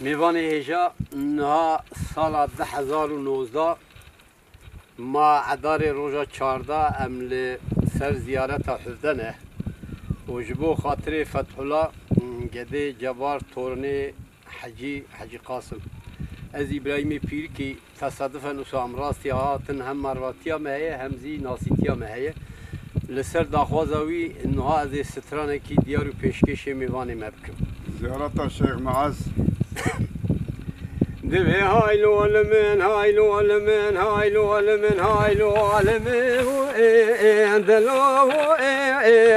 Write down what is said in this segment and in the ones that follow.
میوان هیجا نه سال 2019 ما عدار روزا 14 عمل سر زیارت حفظنه و جبو خاطر فتح الله گده جبار تورنی حجی قاسم از ابراهیم پیر کی تصادفاً اسام راستی هاتن هم مرواتیا مهیه همزی ناسیتیا مهیه لسر داخوازاوی انها از سترانه کی دیارو پیشکش میوان مبکم زيارة الشيخ معز دبي هايلو علمين هايلو علمين هايلو علمين هايلو علمين وإندلو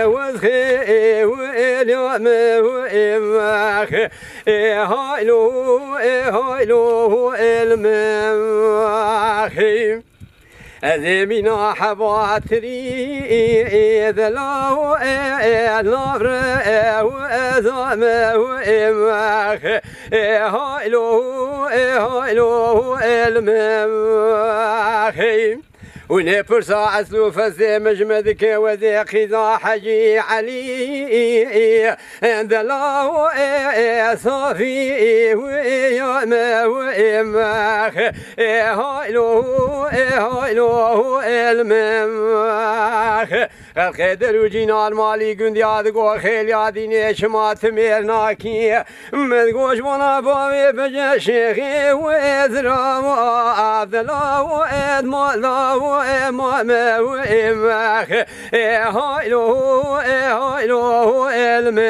وذخي وإليوم وإمخ هايلو هايلو المخ أذيبنا حباتري ذلو نبر وأذام وإمخ هايلو المخ ونبرس عسلو فزي مجمدك وذي قضاء حجي علي ذلو صافي ويوم وإمخ هايلو المخ الخدر وجينا المالي قند يادقو خيل ياديني شمات ميرناكي مدقوش بنا بابي بجا شيخي وإذرا وآذلا وإدمالا وإمام وإمخ هايلو المخ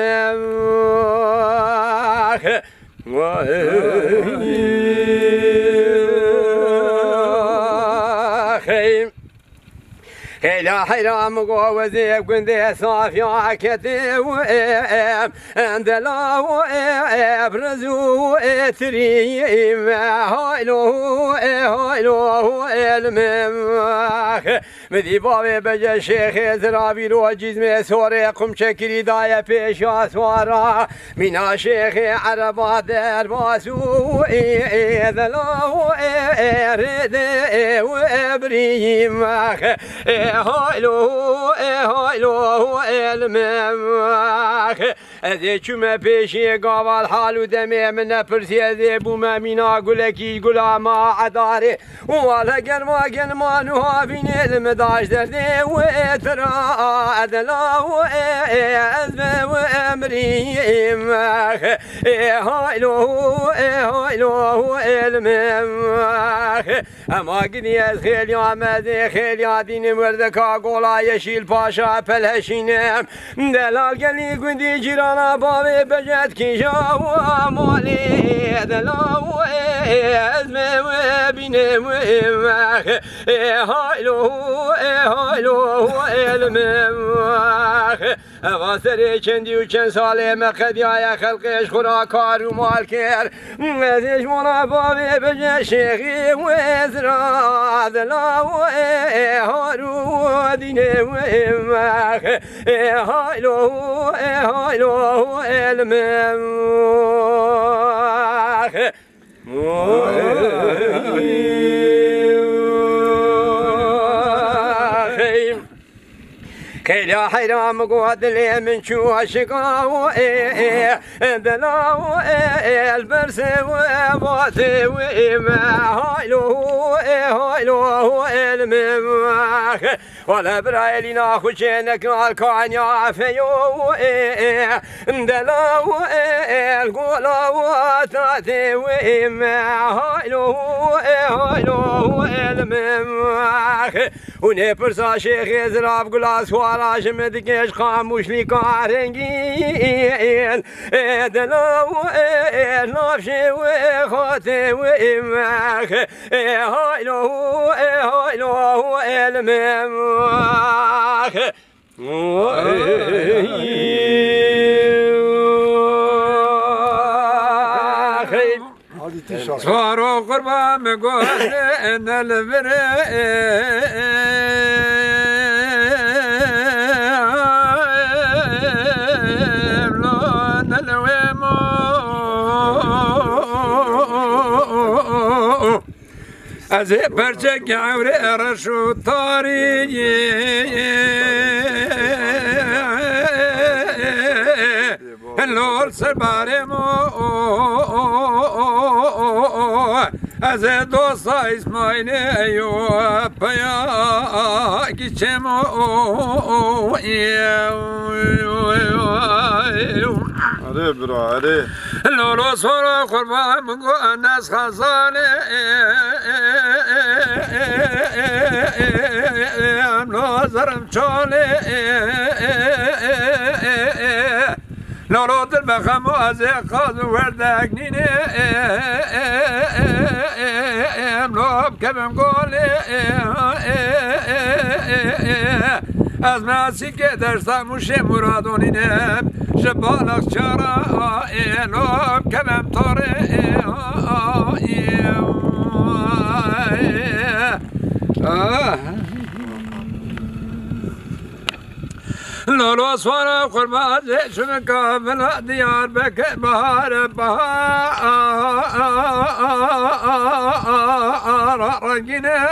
هلا حرام قوزي كنت صافي عكتي وإم أندلا وإبرزو إتريم هايلو المخ مذي بابي بجا شيخ زرابي رو جزمي سوري قم شكري دايا بيشا سوارا منا شيخ عربا در باسو إذلا وإرد وإبريم هايلو المخ ازي چوم پیشی گاوال حالو دمه من نپرسی ازي بوم مینا گلکی گلاما عداره والا گرما نوها بین المداش درده و اترا عدلا و ازم و امری مخ هايلو المخ اما قدي از خیلی آمده خیلی دین مردکا گولا یشیل پاشا پلشینم دلال گلی گندی جیرانا بابی بجد کی جاو مالی دلاو ازم و بینم و امخ هايلو المخ واسر چندی و چند ساله مقدی های خلقش خورا کار و مال کر ازش مانا بابی بجد شیخی و ازرا دلاو هارو دینه و امخ هايلو المخ كيلا حرام قواد لي من شو عشقاو دلاو البرس وباطي وما هايلو المخ ولا برايلي ناخو شينك الكون يا فيو دلاو القولاو تاتي وما هايلو المخ ونبرسا شيخ زراب قلاس ولا شمدكش خاموش لي كارنجين دلاو نافشي وخاتي وإمخ هايلو المخ صاروا قربا مقول ان از برچک عوری رشو تاری اللور گل سربارم از دوست اسماعیل پیا گیچم آره برا آره لولو سورا قربان بگو انداز خزانه نازرم چاله لولو دل بخم و از قاز وردک نینه لوب کبم گوله از ماسی که درستا موشه مرادونینم شبالق چرا لوب کبم تاره لولو سوارا قربان شم کامل دیار بک بهار بهار رنگینه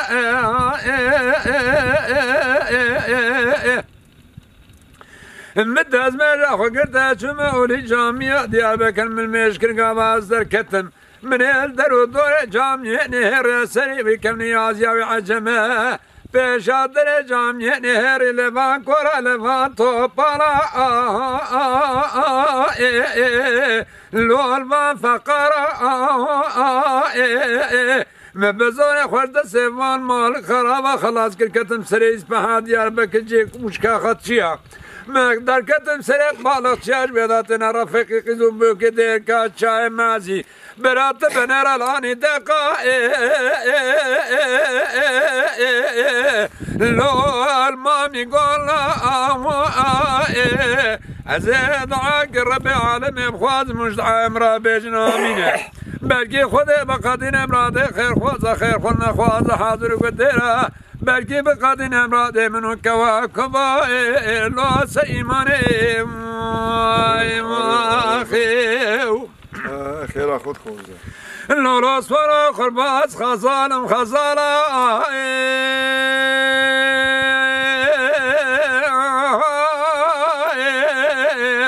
مد از مرا خورده چم اولی جامعه دیار بکن من مشکل گواز در کتم من در و دور جامعه نهر سری بکم نیازی و عجمه پیشادر جامعه نهر لبان کورا لبان تو پارا لولبان فقرا مبزون خورده سیوان مال خرابه خلاص کر کتم سریز به دیار بکجی مشکا خطشیا در کتم سریق بالغ چاش بیداتن رفقی قیزون بو که دیر که چای مازی برات بنر الانی دقا لول مامی قولا از دعاك ربي عالمي بخواز مجدع امرا بجنامينه بلكي خود بقادين امراده خير خوازه خير خلنا خوازه حاضر قدره بلكي بقادين امراده منو كواكبا لو سيمانه خيو خير خود خوزه لولو سوارا خرباز خزانم خزالا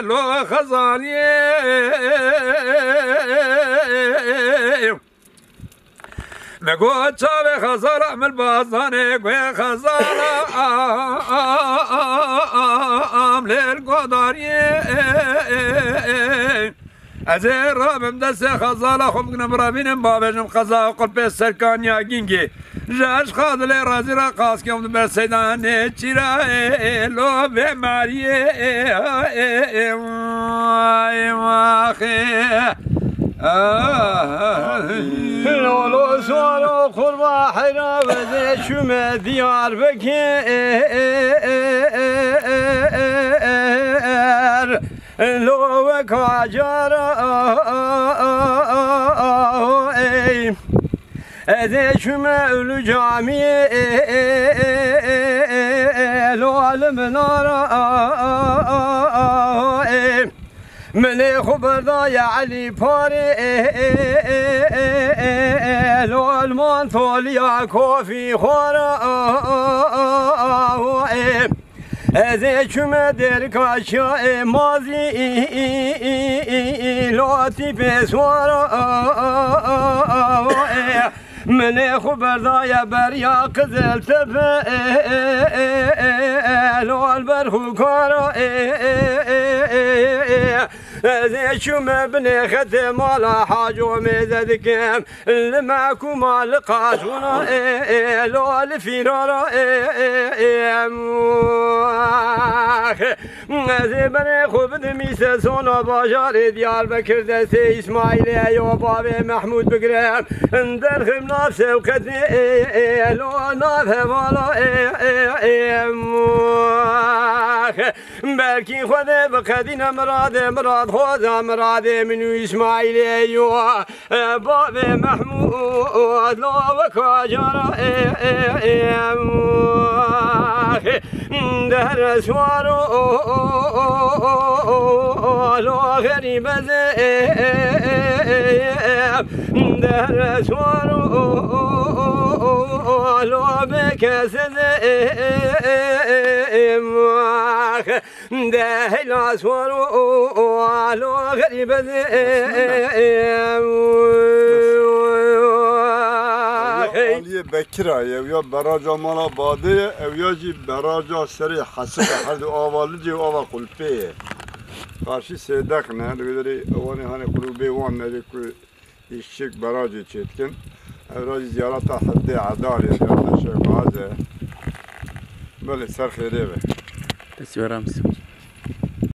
لو خزاني مگو چاوه خزالا عمل بازانه گوه خزالا عمل گوداری از رابم دست خزالا خوب کنم رابینم بابجم خزا قل پیس سرکان یا گینگی جاش خادل رازی را قاس که اون بر سیدانه چیرا لو به ماریه لولو سوارو قربا حیرا وزه شوم دیار بکر لو کاجارا ازه شوم اولو جامیه لو علم نارا من خبردا يا علي باري لو المان يا كوفي خورا ازي شما درك اشياء ماضي لو تي سوارا من خبردا يا بريا قزل تفا لو البرخو كورا زي شوم بني ختم على حاج ومزدكم اللي معكم على قاشونا لو الفيرارا زي بني خوب دميس سونا باجار ديار بكر دسي اسماعيل يا بابي محمود بقرام اندر خمنا سوكتني لو نافه مالا بلكي خذ بقدين مراد خود مراد منو اسماعيل ايوه باب محمود لو وكاجر دهر سوارو لو غريب دهر سوارو لو بكسد دهل أسوار وعلو غريب علی بکره یا براجا مالا باده او یا جی براجا سری حسد هر دو آوالی جی آوا قلپه karşı sedek ne diyorlar o ne hani kulübe van ne diyor işçik barajı çetkin evracı ziyarata haddi adar ya şey bazı böyle ser xeyre be Teşekkür ederim.